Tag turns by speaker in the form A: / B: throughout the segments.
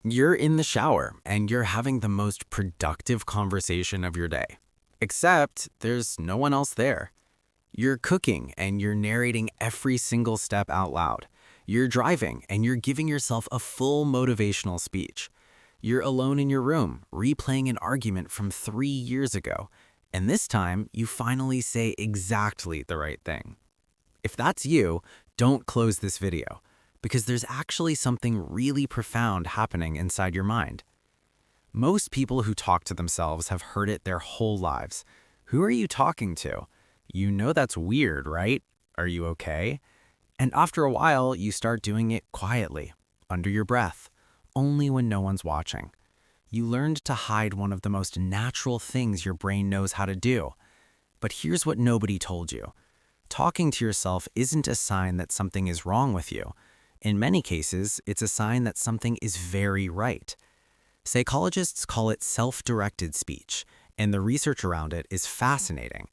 A: You're in the shower and you're having the most productive conversation of your day. Except there's no one else there. You're cooking and you're narrating every single step out loud. You're driving and you're giving yourself a full motivational speech. You're alone in your room, replaying an argument from 3 years ago. And this time, you finally say exactly the right thing. If that's you, don't close this video, because there's actually something really profound happening inside your mind. Most people who talk to themselves have heard it their whole lives. Who are you talking to? You know that's weird, right? Are you okay? And after a while, you start doing it quietly, under your breath, only when no one's watching. You learned to hide one of the most natural things your brain knows how to do. But here's what nobody told you. Talking to yourself isn't a sign that something is wrong with you. In many cases, it's a sign that something is very right. Psychologists call it self-directed speech, and the research around it is fascinating.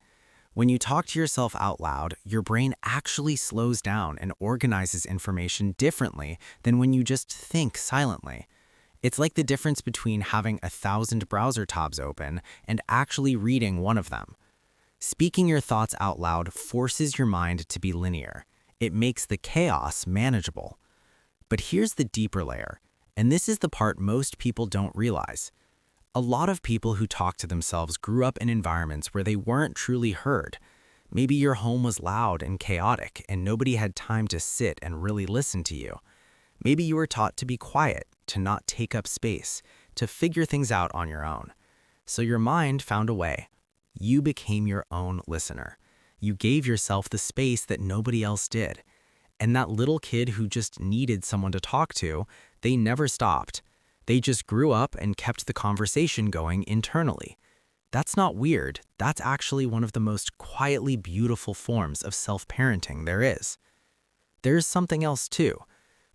A: When you talk to yourself out loud, your brain actually slows down and organizes information differently than when you just think silently. It's like the difference between having 1,000 browser tabs open and actually reading one of them. Speaking your thoughts out loud forces your mind to be linear. It makes the chaos manageable. But here's the deeper layer, and this is the part most people don't realize. A lot of people who talk to themselves grew up in environments where they weren't truly heard. Maybe your home was loud and chaotic, and nobody had time to sit and really listen to you. Maybe you were taught to be quiet, to not take up space, to figure things out on your own. So your mind found a way. You became your own listener. You gave yourself the space that nobody else did. And that little kid who just needed someone to talk to, they never stopped. They just grew up and kept the conversation going internally. That's not weird. That's actually one of the most quietly beautiful forms of self-parenting there is. There's something else too.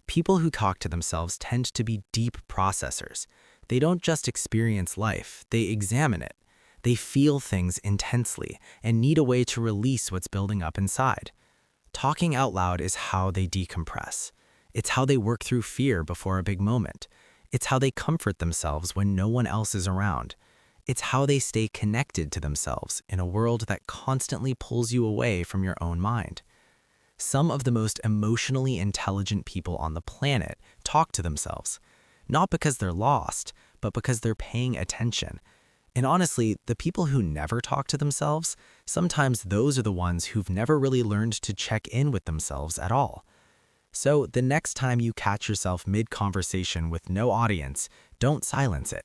A: People who talk to themselves tend to be deep processors. They don't just experience life, they examine it. They feel things intensely and need a way to release what's building up inside. Talking out loud is how they decompress. It's how they work through fear before a big moment. It's how they comfort themselves when no one else is around. It's how they stay connected to themselves in a world that constantly pulls you away from your own mind. Some of the most emotionally intelligent people on the planet talk to themselves, not because they're lost, but because they're paying attention. And honestly, the people who never talk to themselves, sometimes those are the ones who've never really learned to check in with themselves at all. So the next time you catch yourself mid-conversation with no audience, don't silence it.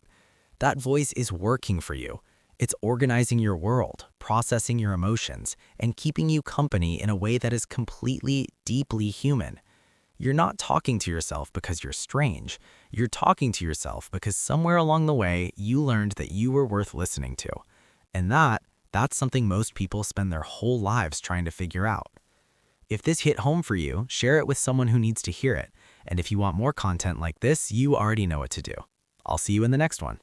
A: That voice is working for you. It's organizing your world, processing your emotions, and keeping you company in a way that is completely, deeply human. You're not talking to yourself because you're strange. You're talking to yourself because somewhere along the way, you learned that you were worth listening to. And that's something most people spend their whole lives trying to figure out. If this hit home for you, share it with someone who needs to hear it. And if you want more content like this, you already know what to do. I'll see you in the next one.